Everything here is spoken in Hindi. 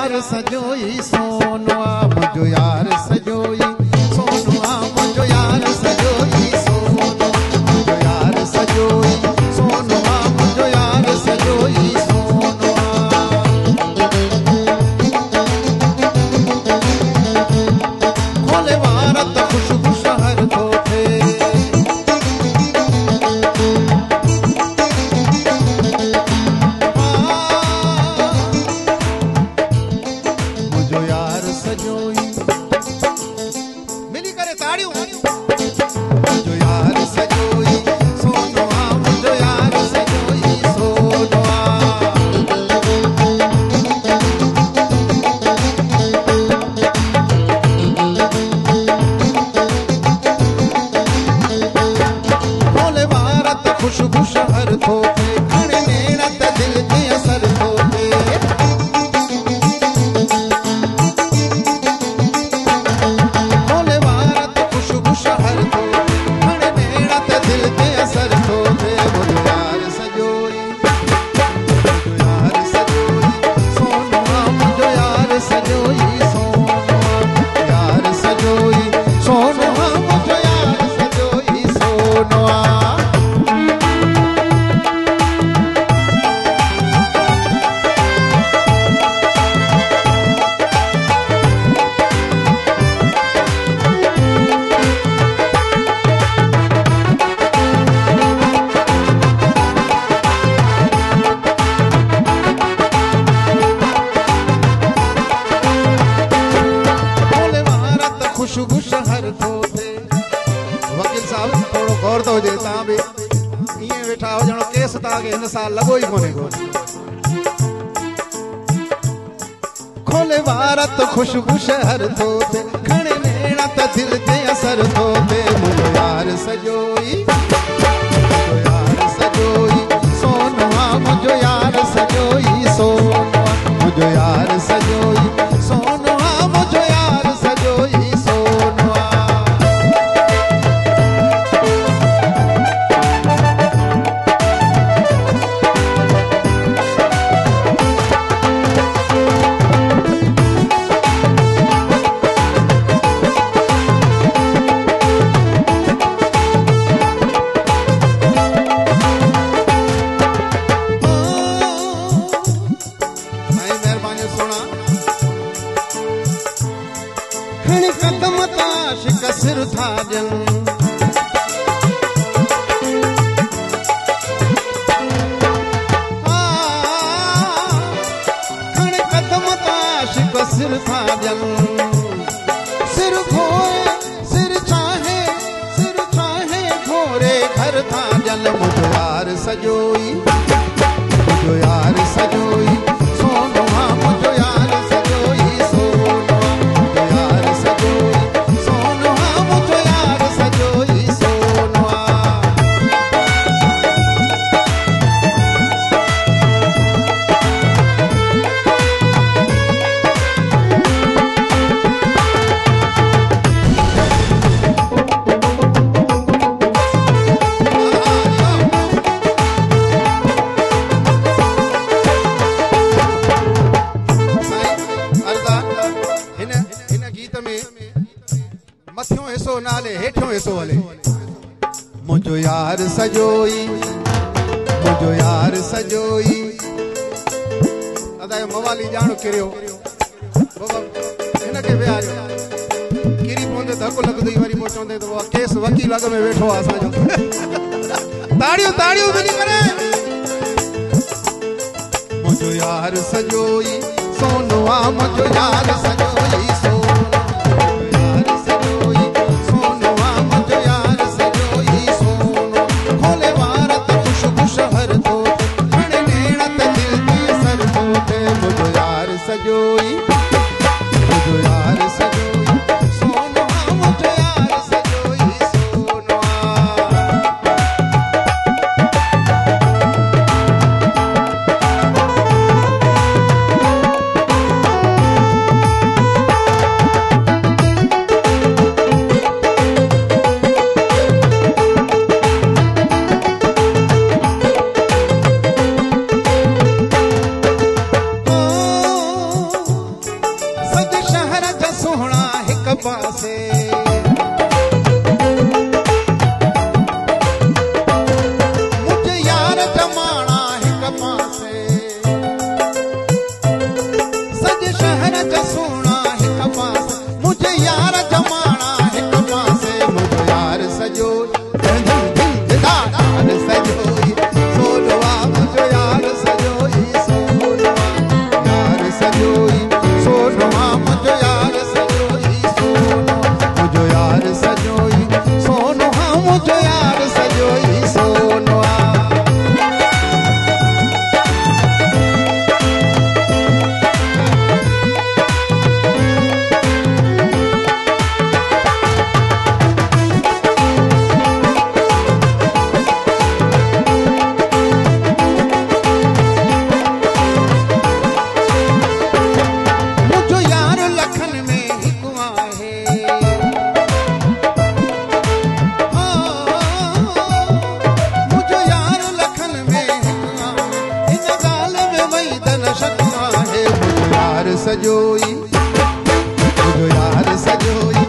यार सजोई सोनुआ मुझो यार सजोई सोनुआ मुझो यार सजोई सोनुआ मुझो यार सजोई सोनुआ मुझो यार सजोई सोनुआ खोले वारत खुशबू शहर तो थे खुशबू शहर थोते खड़े नेड़ा त दिल ते असर थोते खोले वारत खुशबू शहर थोते खड़े नेड़ा त दिल ते असर थोते मुझो यार सजोई सोनुआ मुझो यार सजोई सोनुआ यार सजोई सोनुआ मुझो यार सजोई सोनुआ खुशबू शहर थोते वकील साहब थोड़ो गौर तो हुजे तव्हां बि ईअं वेठा हो ॼणो केस तव्हांखे हिन साल लॻो ई कोन्हे को खोले वारत खुशबू शहर थोते खणे नेड़ा त दिल ते असर थोते मुझो यार सजोई सोनुआ मुझो यार सजोई सोनुआ मुझो यार सजोई सोनुआ मुझो यार सजोई कदम ताशिक सिर था जल खड़े कदम ताशिक सिर था जल सिर खोए सिर चाहे घोरे घर था जल मुझो यार सजोई मुझो यार सजोई सोनुआ मुझो यार सजोई सोनुआ मुझो यार सजोई सोनुआ मुझो यार सजोई सोनुआ मथियों हिस्सो नाले हेठियों हिस्सो हले मुझो यार सजोई मुझो यार सजोई अदा मवाली जानो किरियो बाबा हिनके विहारियो किरी पोंदे धक लगदई वरी पहुंचंदे तो केस वकील अग में वेठो आसा जो ताड़ियो ताड़ियो मिली करे मुझो यार सजोई सोनुआ मुझो यार सजोई सजोई मुझो यार सजोई सोनुआ मुझो यार सजोई सोनुआ पासे मुझे यार जमाना हिक पासे सज शहर च सोना हिक पासे मुझे यार जमाना हिक पासे मुझो यार सजो यार सजोई सोनवा मुझो यार सजोई सोनवा यार सजोई सोनवा मुझो यार सजोई सोनवा मुझो यार सजोई सोनवा मुझो यार सजोई सोनवा सजोई मुझो यार सजोई